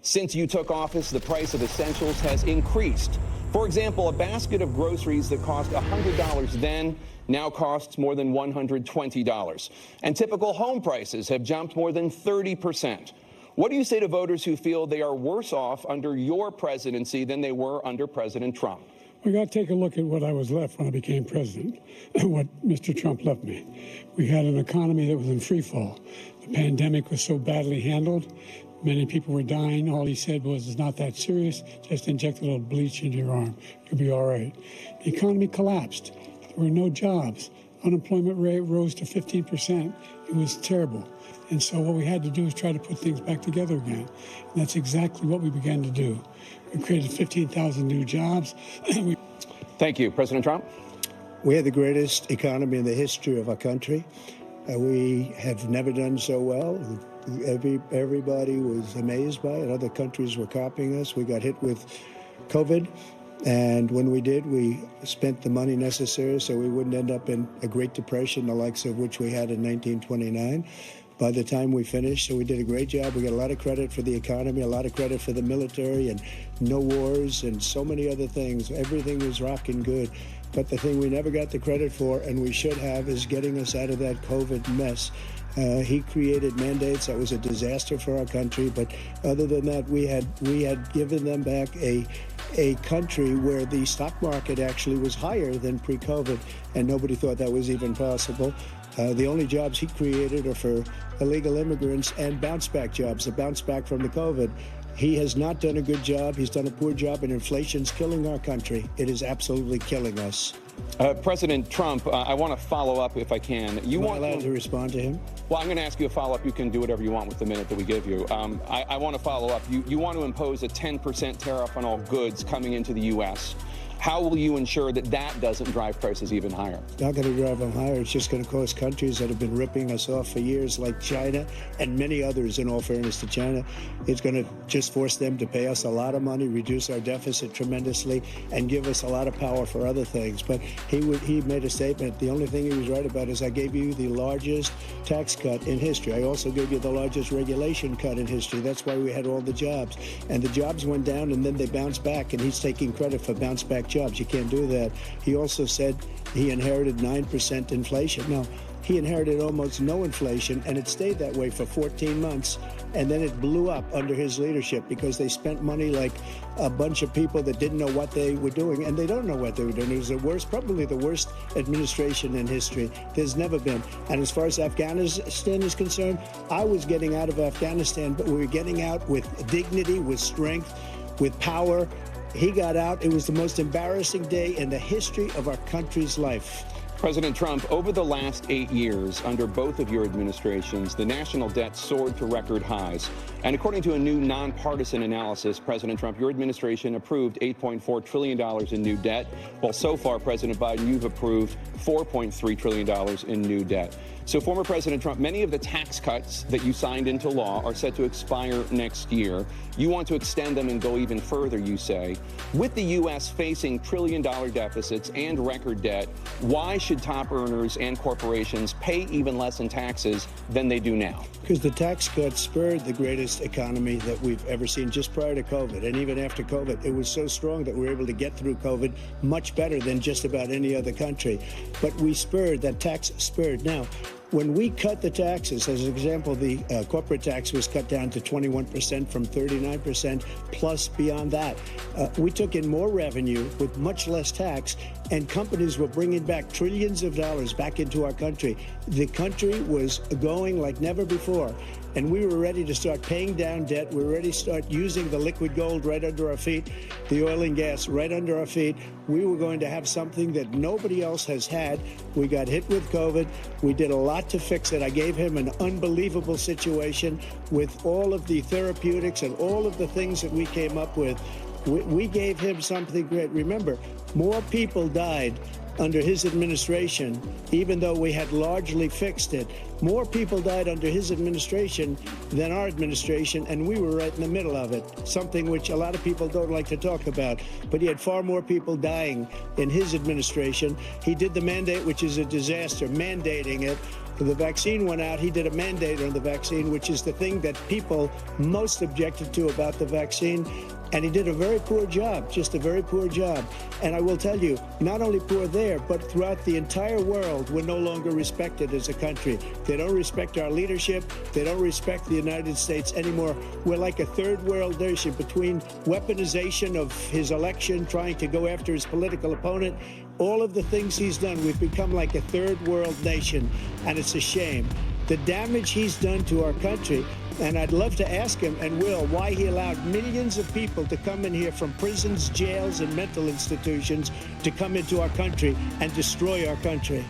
Since you took office, the price of essentials has increased. For example, a basket of groceries that cost $100 then now costs more than $120. And typical home prices have jumped more than 30%. What do you say to voters who feel they are worse off under your presidency than they were under President Trump? We got to take a look at what I was left when I became president and what Mr. Trump left me. We had an economy that was in free fall. The pandemic was so badly handled. Many people were dying. All he said was, it's not that serious. Just inject a little bleach into your arm. You'll be all right. The economy collapsed. There were no jobs. Unemployment rate rose to 15%. It was terrible. And so what we had to do is try to put things back together again. And that's exactly what we began to do. We created 15,000 new jobs. Thank you. President Trump? We had the greatest economy in the history of our country. We have never done so well. Everybody was amazed by it. Other countries were copying us. We got hit with COVID. And when we did, we spent the money necessary so we wouldn't end up in a Great Depression, the likes of which we had in 1929. By the time we finished, so we did a great job. We got a lot of credit for the economy, a lot of credit for the military, and no wars, and so many other things. Everything was rocking good. But the thing we never got the credit for, and we should have, is getting us out of that COVID mess. He created mandates that was a disaster for our country. But other than that, we had given them back a country where the stock market actually was higher than pre-COVID, and nobody thought that was even possible. The only jobs he created are for illegal immigrants and bounce-back jobs, the bounce-back from the COVID. He has not done a good job. He's done a poor job, and inflation's killing our country. It is absolutely killing us. President Trump, I want to follow up if I can. Am I allowed to respond to him? Well, I'm going to ask you a follow-up. You can do whatever you want with the minute that we give you. I want to follow up. You want to impose a 10% tariff on all goods coming into the U.S. How will you ensure that that doesn't drive prices even higher? It's not going to drive them higher. It's just going to cause countries that have been ripping us off for years, like China and many others, in all fairness to China. It's going to just force them to pay us a lot of money, reduce our deficit tremendously, and give us a lot of power for other things. But he made a statement. The only thing he was right about is I gave you the largest tax cut in history. I also gave you the largest regulation cut in history. That's why we had all the jobs. And the jobs went down, and then they bounced back, and he's taking credit for bounce back jobs. You can't do that. He also said he inherited 9% inflation. No, he inherited almost no inflation, and it stayed that way for 14 months. And then it blew up under his leadership because they spent money like a bunch of people that didn't know what they were doing, and they don't know what they were doing. It was the worst, probably the worst administration in history. There's never been. And as far as Afghanistan is concerned, I was getting out of Afghanistan, but we were getting out with dignity, with strength, with power. He got out. It was the most embarrassing day in the history of our country's life. President Trump, over the last 8 years, under both of your administrations, the national debt soared to record highs. And according to a new nonpartisan analysis, President Trump, your administration approved $8.4 trillion in new debt, while so far, President Biden, you've approved $4.3 trillion in new debt. So, former President Trump, many of the tax cuts that you signed into law are set to expire next year. You want to extend them and go even further, you say. With the U.S. facing trillion-dollar deficits and record debt, why should top earners and corporations pay even less in taxes than they do now? Because the tax cuts spurred the greatest economy that we've ever seen just prior to COVID. And even after COVID, it was so strong that we were able to get through COVID much better than just about any other country. But we spurred, that tax spurred. Now, when we cut the taxes, as an example, the corporate tax was cut down to 21% from 39%, plus beyond that. We took in more revenue with much less tax, and companies were bringing back trillions of dollars back into our country. The country was going like never before. And we were ready to start paying down debt. We were ready to start using the liquid gold right under our feet, the oil and gas right under our feet. We were going to have something that nobody else has had. We got hit with COVID. We did a lot to fix it. I gave him an unbelievable situation with all of the therapeutics and all of the things that we came up with. We gave him something great. Remember, more people died under his administration, even though we had largely fixed it. More people died under his administration than our administration, and we were right in the middle of it, something which a lot of people don't like to talk about. But he had far more people dying in his administration. He did the mandate, which is a disaster, mandating it. the vaccine went out, he did a mandate on the vaccine, which is the thing that people most objected to about the vaccine. And he did a very poor job, just a very poor job. And I will tell you, not only poor there, but throughout the entire world, we're no longer respected as a country. They don't respect our leadership. They don't respect the United States anymore. We're like a third world nation between weaponization of his election, trying to go after his political opponent. All of the things he's done, we've become like a third world nation, and it's a shame. The damage he's done to our country. And I'd love to ask him, and will, why he allowed millions of people to come in here from prisons, jails, and mental institutions to come into our country and destroy our country.